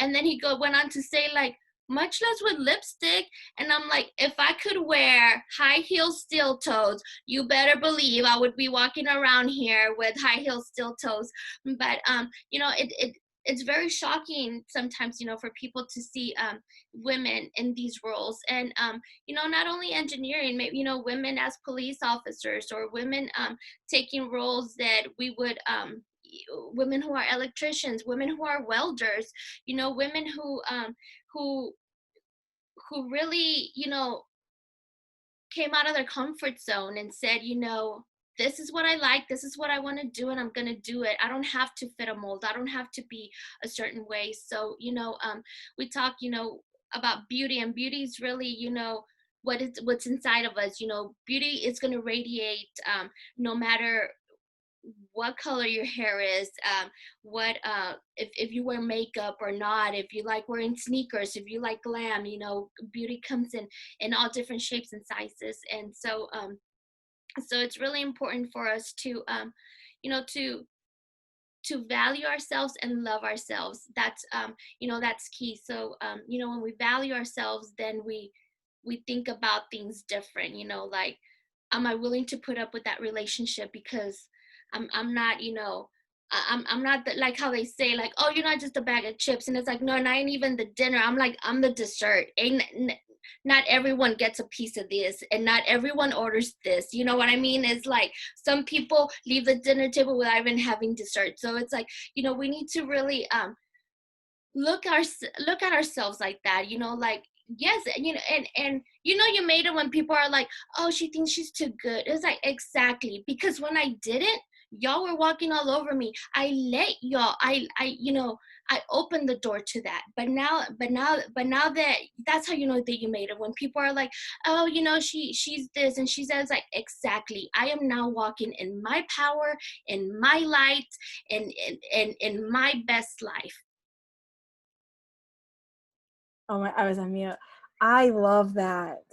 went on to say, like, much less with lipstick. And I'm like, if I could wear high heel steel toes, you better believe I would be walking around here with high heel steel toes. But you know, it's very shocking sometimes, you know, for people to see women in these roles. And you know, not only engineering, maybe, you know, women as police officers, or women taking roles that we would women who are electricians, women who are welders, you know, women who who really, you know, came out of their comfort zone and said, you know, this is what I like, this is what I want to do, and I'm going to do it. I don't have to fit a mold, I don't have to be a certain way. So, you know, we talk, you know, about beauty, and beauty is really, you know, what's inside of us. You know, beauty is going to radiate no matter what color your hair is, what if you wear makeup or not, if you like wearing sneakers, if you like glam. You know, beauty comes in all different shapes and sizes. And so so it's really important for us to you know, to value ourselves and love ourselves. That's you know, that's key. So you know, when we value ourselves, then we think about things different. You know, like, am I willing to put up with that relationship because I'm not, you know, I'm not like how they say, like, oh, you're not just a bag of chips. And it's like, no, not even the dinner. I'm like, I'm the dessert. Not everyone gets a piece of this, and not everyone orders this. You know what I mean? It's like, some people leave the dinner table without even having dessert. So it's like, you know, we need to really look at ourselves like that. You know, like, yes, you know, and you know, you made it when people are like, oh, she thinks she's too good. It's like, exactly, because when I didn't, Y'all were walking all over me. I let y'all, I opened the door to that. But now that's how you know that you made it. When people are like, oh, she's this and she says, like, exactly. I am now walking in my power, in my light, and in my best life.
Oh my, I was on mute. I love that.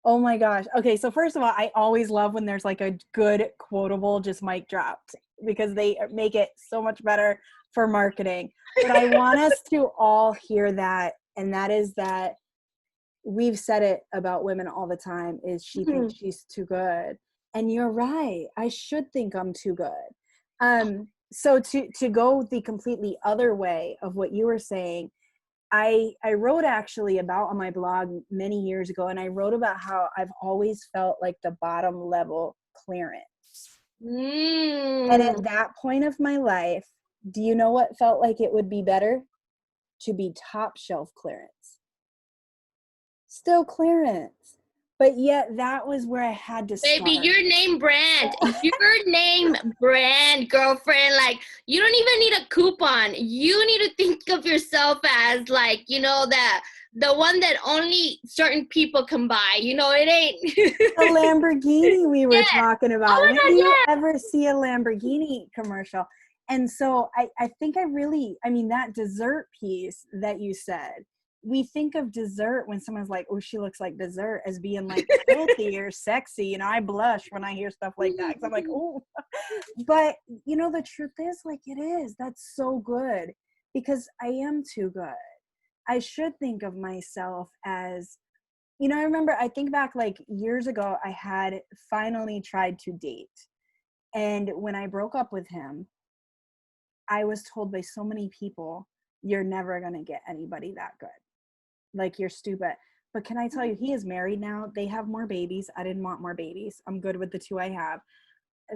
Oh my gosh. Okay, so first of all, I always love when there's like a good quotable just mic dropped, because they make it so much better for marketing. But I want us to all hear that, and that is that we've said it about women all the time, is she thinks she's too good. And you're right. I should think I'm too good. So to go the completely other way of what you were saying, I wrote actually about on my blog many years ago, and I wrote about how I've always felt like the bottom level clearance. And at that point of my life, do you know what felt like it would be better? To be top shelf clearance. Still clearance. But yet that was where I had to start.
Baby, your name brand, girlfriend. Like, you don't even need a coupon. You need to think of yourself as, like, the one that only certain people can buy. It ain't
The Lamborghini we were talking about.
Oh my
When
God,
do you ever see a Lamborghini commercial? And so I think that dessert piece that you said, we think of dessert when someone's like, oh, she looks like dessert, as being like filthy or sexy. I blush when I hear stuff like that, because I'm like, oh. But the truth is, like, it is. That's so good, because I am too good. I should think of myself as, I think back like years ago, I had finally tried to date. And when I broke up with him, I was told by so many people, you're never going to get anybody that good. Like, you're stupid. But can I tell you, he is married now. They have more babies. I didn't want more babies. I'm good with the 2 I have.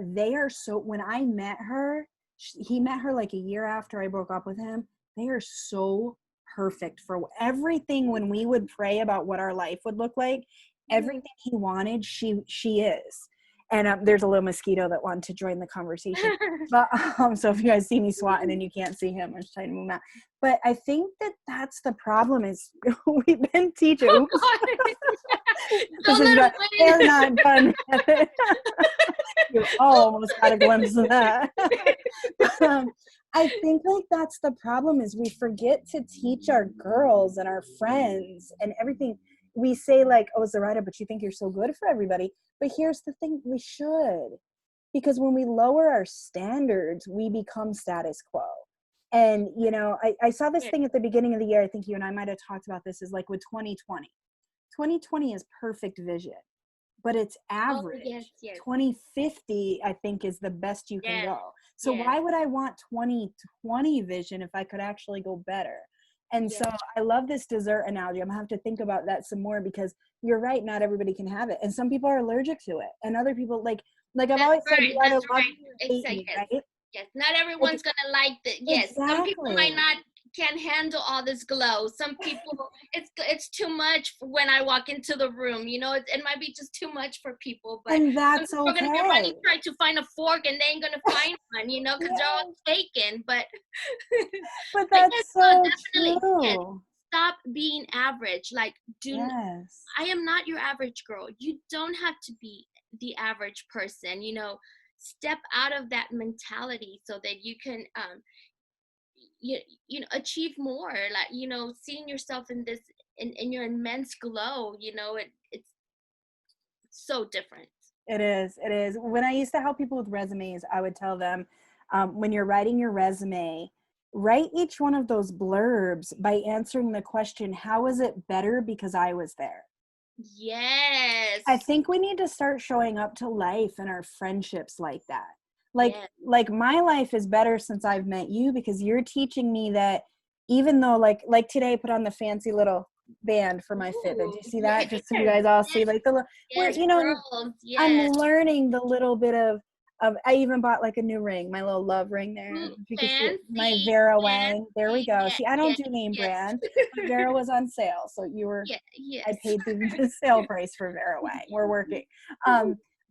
They are so, when I met her, he met her like a year after I broke up with him. They are so perfect for everything. When we would pray about what our life would look like, everything he wanted, she is. And there's a little mosquito that wanted to join the conversation. But so if you guys see me swatting and you can't see him, I'm just trying to move him out. But I think that's the problem, is we've been teaching. They're not done. You almost got a glimpse of that. I think like that's the problem, is we forget to teach our girls and our friends and everything. We say like, oh, Zoraida, but you think you're so good for everybody. But here's the thing, we should. Because when we lower our standards, we become status quo. And, I saw this thing at the beginning of the year. I think you and I might have talked about this, is like with 2020. 2020 is perfect vision, but it's average. 2050, I think, is the best you can go. So why would I want 2020 vision if I could actually go better? And so I love this dessert analogy. I'm gonna have to think about that some more, because you're right, not everybody can have it. And some people are allergic to it. And other people, like I've always said, you either love me or hate me, right?
Yes, not everyone's gonna like the. Yes,
Exactly.
Some people might not can't handle all this glow. Some people, it's too much when I walk into the room. It might be just too much for people. But
and that's okay.
We're gonna be running trying to find a fork, and they ain't gonna find one. Because they're all taken. But
that's so true.
Stop being average. Like, I am not your average girl. You don't have to be the average person. Step out of that mentality so that you can achieve more, like, seeing yourself in this in your immense glow. It's so different. It
is. When I used to help people with resumes, I would tell them, when you're writing your resume, write each one of those blurbs by answering the question, how is it better because I was there?
Yes.
I think we need to start showing up to life and our friendships like that. Like my life is better since I've met you, because you're teaching me that, even though like today I put on the fancy little band for my Fitbit. Did you see that? Just so you guys all see, like I'm learning the little bit of I even bought like a new ring, my little love ring there. You can see my Vera Wang. There we go. See, I don't do name brand. Vera was on sale, so you were. I paid the sale price for Vera Wang. We're working.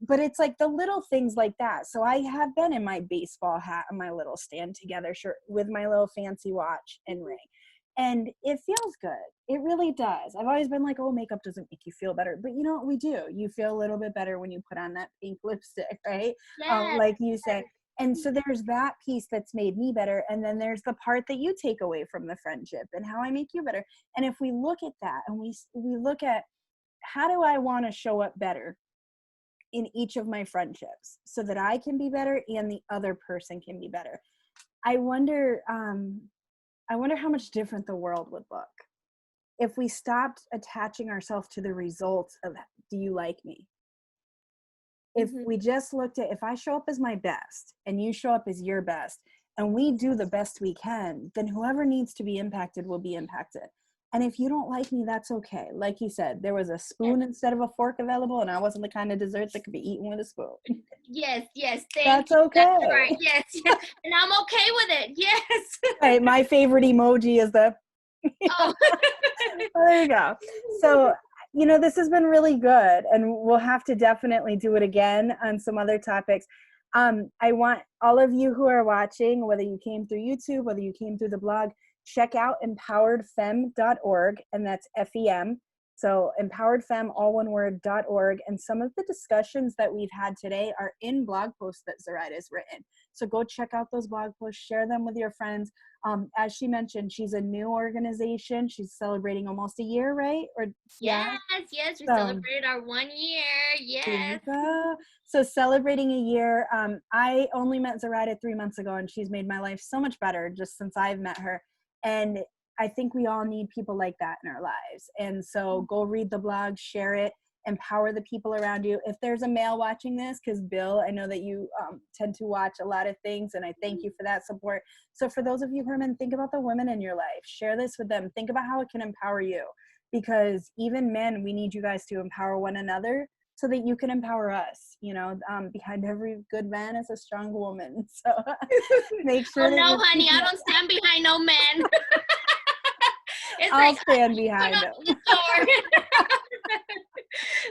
but it's like the little things like that. So I have been in my baseball hat and my little stand together shirt with my little fancy watch and ring. And it feels good. It really does. I've always been like, oh, makeup doesn't make you feel better. But you know what? We do. You feel a little bit better when you put on that pink lipstick, right?
Yes.
Like you said. And so there's that piece that's made me better. And then there's the part that you take away from the friendship and how I make you better. And if we look at that and we look at how do I want to show up better in each of my friendships so that I can be better and the other person can be better. I wonder how much different the world would look if we stopped attaching ourselves to the results of, do you like me? If we just looked at, if I show up as my best and you show up as your best and we do the best we can, then whoever needs to be impacted will be impacted. And if you don't like me, that's okay. Like you said, there was a spoon instead of a fork available, and I wasn't the kind of dessert that could be eaten with a spoon.
Yes,
That's okay.
That's right. Yes, yes. And I'm okay with it. Yes.
Right, my favorite emoji is the
Oh.
there you go. So, this has been really good, and we'll have to definitely do it again on some other topics. I want all of you who are watching, whether you came through YouTube, whether you came through the blog, check out empoweredfem.org, and that's FEM. So empoweredfem, all one word, .org. And some of the discussions that we've had today are in blog posts that Zoraida has written. So go check out those blog posts, share them with your friends. As she mentioned, she's a new organization. She's celebrating almost a year, right? Or
yes, we celebrated our 1 year. Yes.
There you go. So celebrating a year. I only met Zoraida 3 months ago, and she's made my life so much better just since I've met her. And I think we all need people like that in our lives. And so go read the blog, share it, empower the people around you. If there's a male watching this, because Bill, I know that you tend to watch a lot of things, and I thank you for that support. So for those of you women, think about the women in your life. Share this with them. Think about how it can empower you, because even men, we need you guys to empower one another so that you can empower us. Behind every good man is a strong woman. So make sure.
Oh no, honey, I don't stand behind no man.
I'll stand behind him.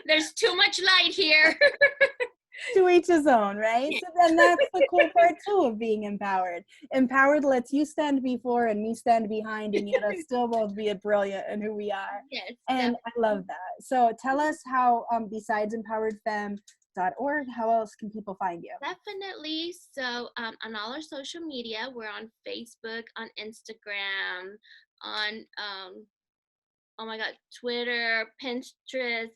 There's too much light here.
To each his own, right? So then that's the cool part too of being empowered. Empowered lets you stand before and me stand behind, and yet us still both be brilliant in who we are.
Yes,
and definitely. I love that. So tell us how, besides empoweredfem.org, how else can people find you?
Definitely. So on all our social media, we're on Facebook, on Instagram, on oh my god, Twitter, Pinterest,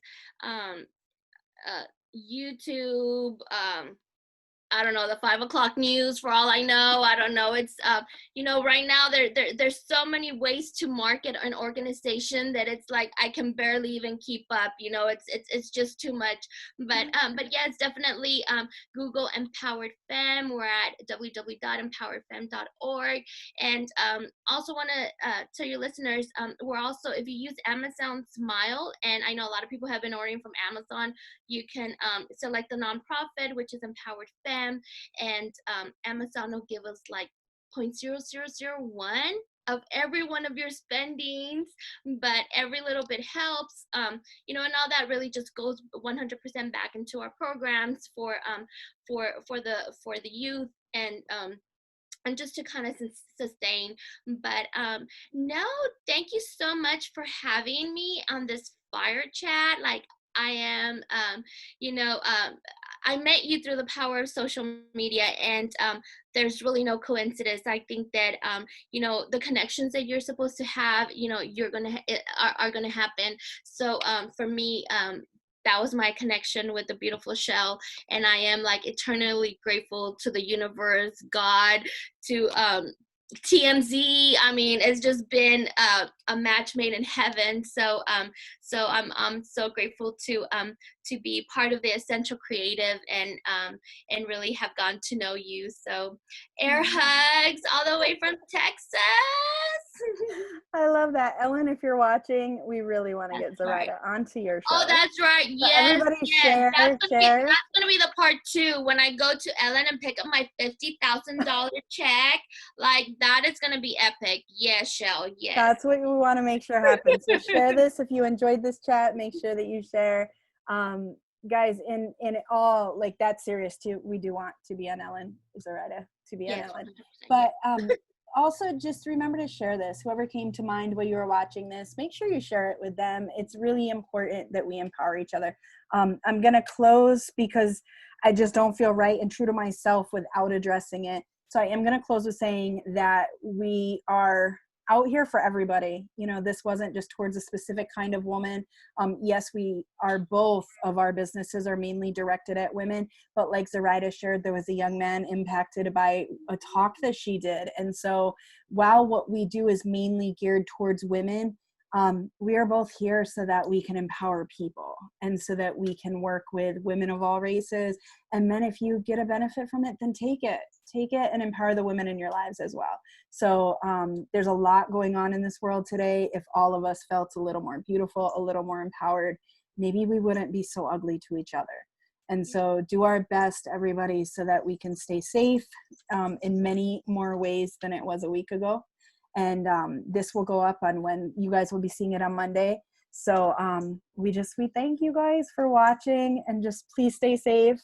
YouTube, I don't know, the 5 o'clock news, for all I know. I don't know. It's right now there's so many ways to market an organization that it's like I can barely even keep up. It's just too much. But yeah, it's definitely Google Empowered Fem. We're at www.empoweredfem.org. And also want to tell your listeners, we're also, if you use Amazon Smile, and I know a lot of people have been ordering from Amazon, you can select the nonprofit, which is Empowered Fem. And Amazon will give us like 0.0001 of every one of your spendings, but every little bit helps, and all that really just goes 100% back into our programs for the youth, and just to kind of sustain. But no, thank you so much for having me on this fire chat. Like, I am, I met you through the power of social media, and there's really no coincidence. I think that the connections that you're supposed to have, are gonna happen. So for me, that was my connection with the beautiful Shell, and I am like eternally grateful to the universe, God, to TMZ. I mean, it's just been a match made in heaven. So I'm so grateful to be part of the Essential Creative, and really have gotten to know you. So air hugs all the way from Texas.
I love that. Ellen, if you're watching, we really want to get Zoraida onto your show.
Oh, that's right.
So
yes.
Everybody
yes.
share.
That's gonna be the part 2 when I go to Ellen and pick up my $50,000 check. Like, that is gonna be epic. Yes, Shell. Yes.
That's what we want to make sure happens. So share this if you enjoyed this chat. Make sure that you share. guys, in all, like, that's serious too. We do want to be on Ellen, Zoraida, to be on
Yes,
Ellen.
100%.
But also just remember to share this. Whoever came to mind while you were watching this, make sure you share it with them. It's really important that we empower each other. I'm going to close because I just don't feel right and true to myself without addressing it. So I am going to close with saying that we are out here for everybody. You know, this wasn't just towards a specific kind of woman. Yes, we are, both of our businesses are mainly directed at women, but like Zoraida shared, there was a young man impacted by a talk that she did. And so while what we do is mainly geared towards women, we are both here so that we can empower people and so that we can work with women of all races. And then if you get a benefit from it, then take it and empower the women in your lives as well. So there's a lot going on in this world today. If all of us felt a little more beautiful, a little more empowered, maybe we wouldn't be so ugly to each other. And so do our best, everybody, so that we can stay safe in many more ways than it was a week ago. And this will go up on when you guys will be seeing it on Monday. So we thank you guys for watching, and just please stay safe.